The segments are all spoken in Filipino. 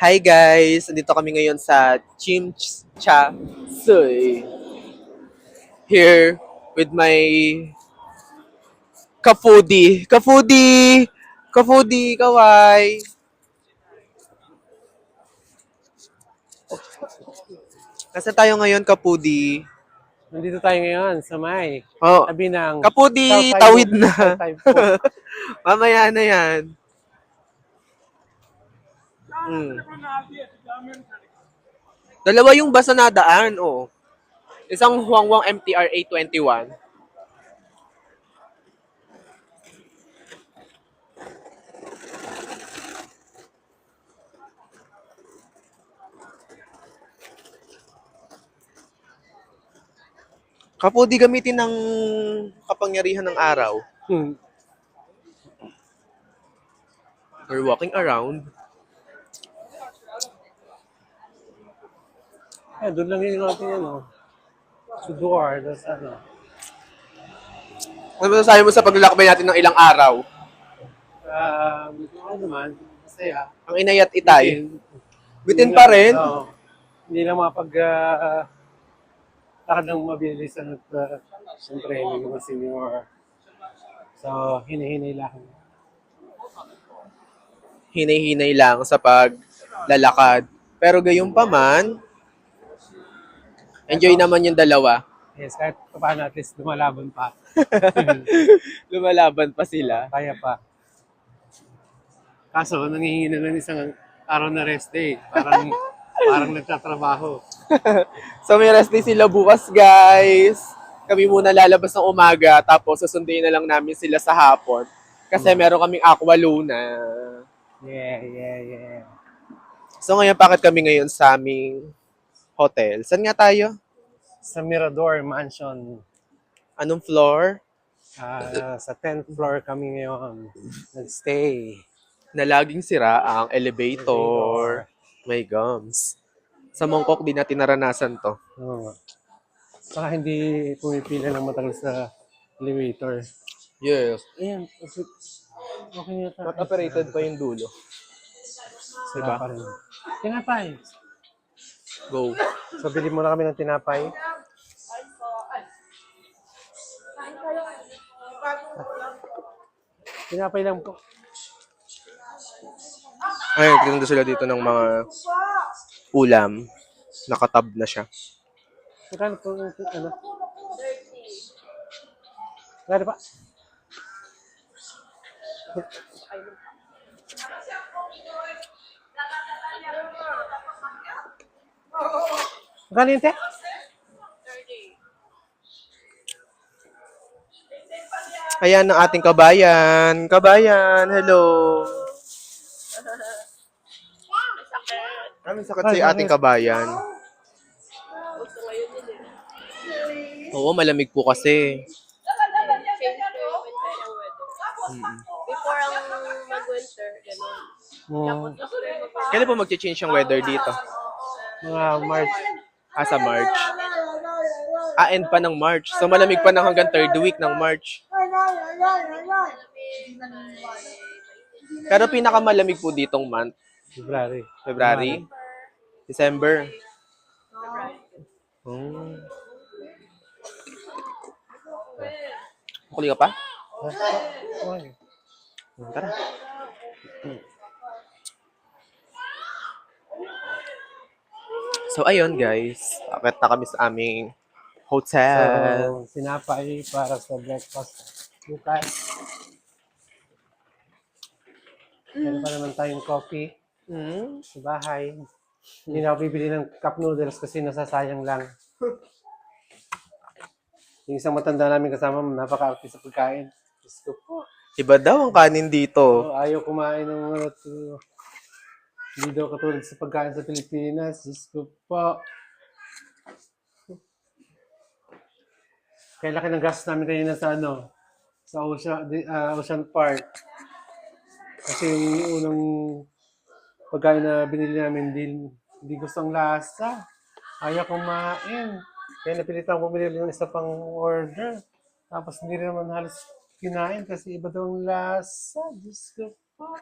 Hi guys! Dito kami ngayon sa Chimcha Soy. Here with my ka-foodie. Ka-foodie! Ka-foodie, kaway! Nasaan tayo ngayon, ka-foodie? Nandito tayo ngayon sa may Oh, tabi ng ka-foodie, Saltay tawid Book. na. Saltay Book. Mamaya na yan. Hmm. Dalawa yung basa na daan, oh. Isang Huangwang MTR 821. Ka-foodie, gamitin ng kapangyarihan ng araw. Hmm. We're walking around. Doon lang yung natin ano. Suduar. Tapos ano. Ano masasabi mo sa paglalakbay natin ng ilang araw? Ano naman. Masaya. Ang inay at itay. Bitin. Bitin pa rin. Oo. Hindi lang mapag lakad ng mabilis at siyempre may mga senior. So, hinihinay lang. Hinay-hinay lang sa paglalakad. Pero gayon pa man, enjoy naman yung dalawa. Yes, kahit paano at least lumalaban pa. Lumalaban pa sila. Kaya pa. Kaso, nangihingi na ng isang araw na rest day. Parang nagtatrabaho. So may rest day sila bukas, guys. Kami muna lalabas ng umaga, tapos susundin na lang namin sila sa hapon. Kasi meron kaming Aqua Luna. Yeah. So ngayon, bakit kami ngayon sa aming hotel? Saan nga tayo? Sa Mirador Mansion. Anong floor? Sa 10th floor kami ngayon. Nag-stay. Na laging sira ang elevator. My gums. Sa Mongkok, di natin naranasan to. Oo. Saka hindi pumipila ng matagal sa elevator. Yes. Ayan. Okay na ito. Not operated pa yung dulo. Diba? Pa rin. Tinapay. Go. So, bili muna kami ng tinapay. Tinapay lang po. Ayun, tinanda sila dito ng mga ulam. Nakatab na siya. Magkano po ano? 30. Magkano pa? Magkano yun, te? Ayan ang ating kabayan. Kabayan, hello. Kaming sakit sa ating kabayan. Oo, malamig po kasi. Before ang mag-winter, gano'n. Kailan po mag-change yung weather dito? Mga March. Sa March. End pa ng March. So malamig pa ng hanggang third week ng March. Pero pinakamalamig po ditong month. February. February? December? Kuli ka pa? Okay. Tara. So ayun guys, akit na kami sa aming hotel. So, sinapay para sa breakfast. Bukas. Meron pa naman tayong coffee sa bahay. Hindi na ako bibili ng cup noodles kasi nasasayang lang. Yung isang matanda namin kasama, napaka-arte sa pagkain. Diyos ko po. Iba daw ang kanin dito. Ayaw kumain ng mga hindi daw katulad sa pagkain sa Pilipinas. Diyos ko po. Kaya laki ng gastos namin kanina sa sa Ocean Park. Kasi yung unang pagkain na binili namin, hindi gustong lasa. Ayaw kumain. Kaya napilitan ko bumili yung isa pang order. Tapos hindi rin naman halos kinain kasi iba daw ang lasa. Diyos ko po.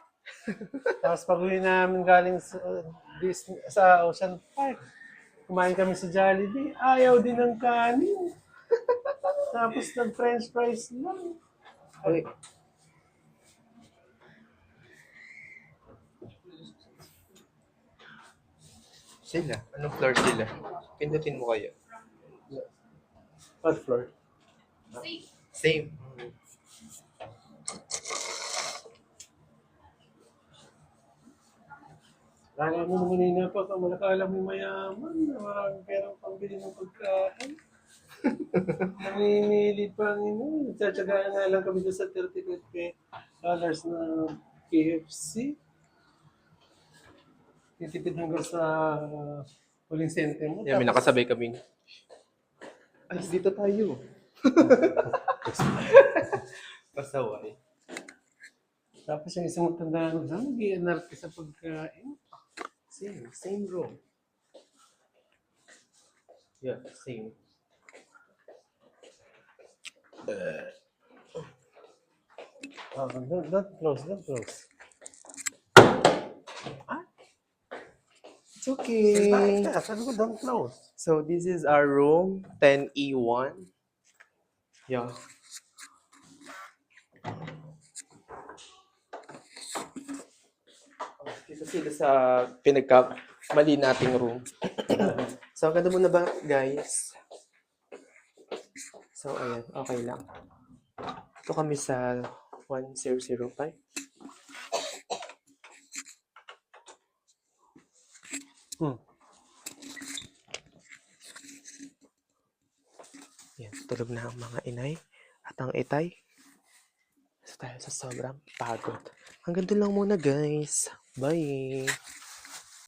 Tapos pag uwi namin galing sa sa Ocean Park. Kumain kami sa Jollibee. Ayaw din ng kanin. Tapos nag-french fries lang. Uy. Sila? Anong floor sila? Pindutin mo kayo. What floor? Same. Kala mo naman yung napakamala mo mayaman na maraming perang pambili ng pagkain. Namimili pa rin. Nagtsatsagaan nga lang kami doon sa $35 na KFC. Titipid hanggang sa huling sentimo. Yan, may nakasabay kaming. Alis dito tayo. Pasaway. Tapos yung isang matanda ko dyan, nag-ianarte sa pagkain. Same room. Yeah, same. Don't close, don't close. It's okay. Sabi ko, don't close. So this is our room, 10E1. Yeah. Dito sila sa mali nating room. So, ang ganda mo na ba, guys? So, ayan. Okay lang. Ito kami sa 1005. Yan, tulog na ang mga inay at ang itay. So, tayo sa sobrang pagod. Hanggang doon lang muna, guys. Bye!